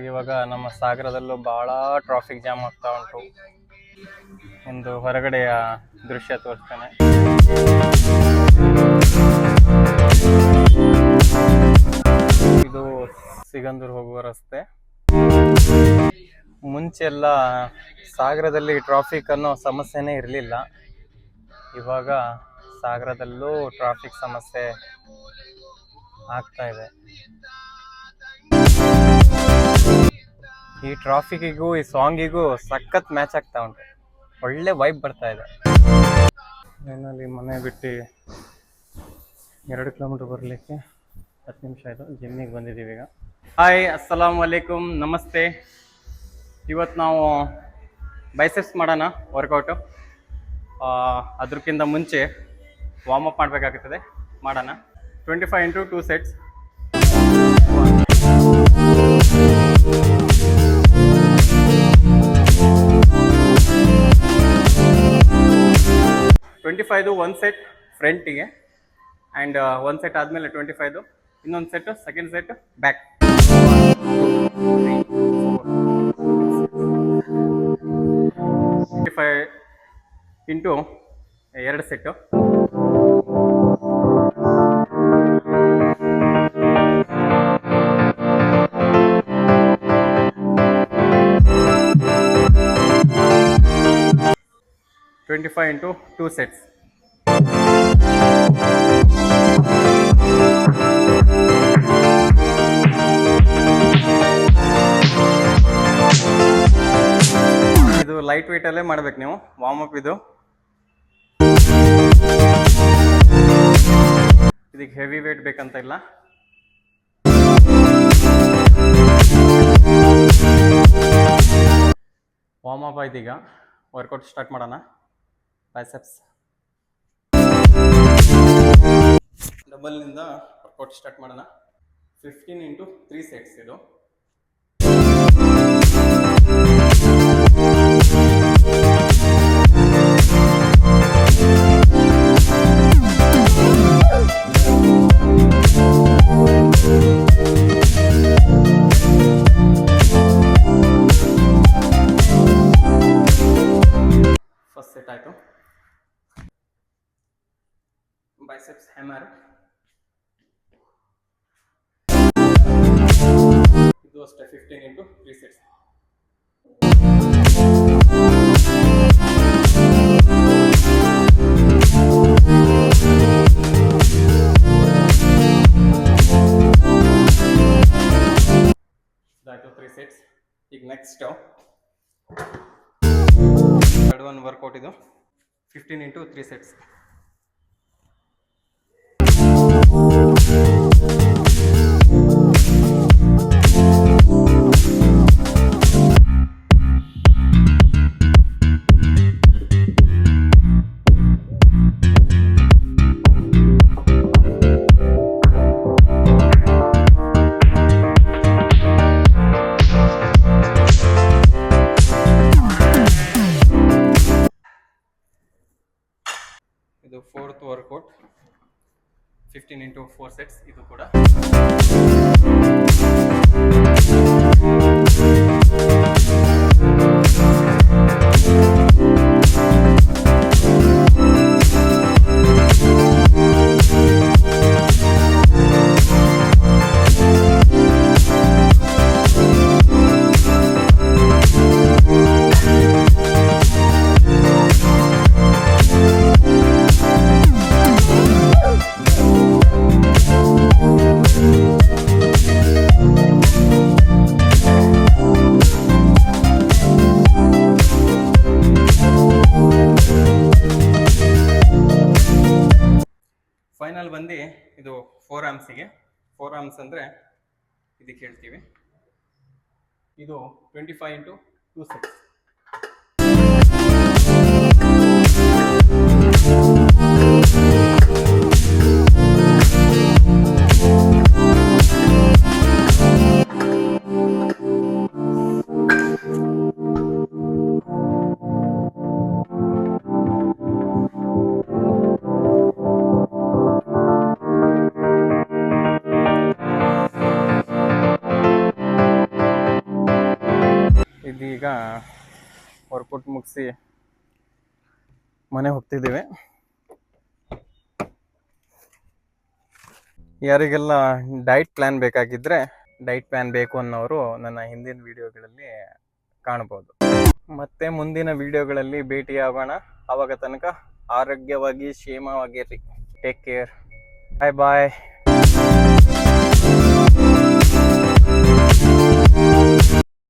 ಇವಾಗ ನಮ್ಮ ಸಾಗರದಲ್ಲೂ ಬಹಳ ಟ್ರಾಫಿಕ್ ಜಾಮ್ ಆಗ್ತಾ ಉಂಟು. ಒಂದು ಹೊರಗಡೆಯ ದೃಶ್ಯ ತೋರಿಸ್ತೇನೆ. ಇದು ಸಿಗಂದೂರು ಹೋಗುವ ರಸ್ತೆ. ಮುಂಚೆಲ್ಲ ಸಾಗರದಲ್ಲಿ ಟ್ರಾಫಿಕ್ ಅನ್ನೋ ಸಮಸ್ಯೆನೇ ಇರಲಿಲ್ಲ. ಇವಾಗ ಸಾಗರದಲ್ಲೂ ಟ್ರಾಫಿಕ್ ಸಮಸ್ಯೆ ಆಗ್ತಾ ಇದೆ. ಈ ಟ್ರಾಫಿಕ್ಕಿಗೂ ಈ ಸಾಂಗಿಗೂ ಸಖತ್ ಮ್ಯಾಚ್ ಆಗ್ತಾ ಉಂಟು. ಒಳ್ಳೆ ವೈಬ್ ಬರ್ತಾ ಇದೆ. ಏನಲ್ಲಿ ಮನೆ ಬಿಟ್ಟು 2 ಕಿಲೋಮೀಟರ್ ಬರಲಿಕ್ಕೆ 10 ನಿಮಿಷ ಆಯಿತು. ಜಿಮ್ಮಿಗೆ ಬಂದಿದ್ದೀವಿ ಈಗ. ಹಾಯ್, ಅಸ್ಸಲಾಂ ವಲೈಕುಮ್, ನಮಸ್ತೆ. ಇವತ್ತು ನಾವು ಬೈಸೆಪ್ಸ್ ಮಾಡೋಣ ವರ್ಕೌಟು. ಅದಕ್ಕಿಂತ ಮುಂಚೆ ವಾರ್ಮಪ್ ಮಾಡಬೇಕಾಗುತ್ತದೆ. ಮಾಡೋಣ. 25 into 2 sets. 25 1 set ಫ್ರಂಟಿಗೆ, and 1 set ಆದಮೇಲೆ 25 ಇನ್ನೊಂದು set, second set back. 25 into 2 set. into 2 sets. ಇದು ಲೈಟ್ ವೇಟ್ ಅಲ್ಲೇ ಮಾಡ್ಬೇಕು ನೀವು ವಾರ್ಮ್ ಅಪ್. ಇದಕ್ಕೆ ಹೆವಿ ವೇಟ್ ಬೇಕಂತ ಇಲ್ಲ. ವಾರ್ಮ್ ಅಪ್ ಆಯ್ತು. ಈಗ ವರ್ಕೌಟ್ ಸ್ಟಾರ್ಟ್ ಮಾಡೋಣ. ಬೈಸೆಪ್ಸ್ ಡಬಲ್ನಿಂದ ವರ್ಕೌಟ್ ಸ್ಟಾರ್ಟ್ ಮಾಡೋಣ. 15 into 3 sets ಇದು. ಫಸ್ಟ್ ಸೆಟ್ ಆಯಿತು. Biceps hammer. ಇದು ಅಷ್ಟೇ 15 into 3 sets. ಇದಾಯಿತು 3 sets. ಈಗ ನೆಕ್ಸ್ಟ್ ಥರ್ಡ್ ಒನ್ ವರ್ಕೌಟ್. ಇದು 15 into 3 sets. ಇದು 4th ವರ್ಕೌಟ್ 15 into 4 sets. ಇದು ಕೂಡ ಫೈನಲ್ ಬಂದು ಇದು 4 ಆರ್ಮ್ಸಿಗೆ. 4 ಆರ್ಮ್ಸ್ ಅಂದರೆ ಇದಕ್ಕೆ ಹೇಳ್ತೀವಿ. ಇದು 25 into 2 sets. ವರ್ಕೌಟ್ ಮುಗಿಸಿ ಮನೆ ಹೋಗ್ತಿದ್ದೀವಿ. ಯಾರಿಗೆಲ್ಲ ಡೈಟ್ ಪ್ಲ್ಯಾನ್ ಬೇಕಾಗಿದ್ದರೆ, ಡೈಟ್ ಪ್ಲ್ಯಾನ್ ಬೇಕು ಅನ್ನೋರು ನನ್ನ ಹಿಂದಿನ ವಿಡಿಯೋಗಳಲ್ಲಿ ಕಾಣ್ಬೋದು. ಮತ್ತೆ ಮುಂದಿನ ವಿಡಿಯೋಗಳಲ್ಲಿ ಭೇಟಿಯಾಗೋಣ. ಆವಾಗ ತನಕ ಆರೋಗ್ಯವಾಗಿ ಕ್ಷೇಮವಾಗಿರ್ರಿ. Take care. ಬಾಯ್ ಬಾಯ್.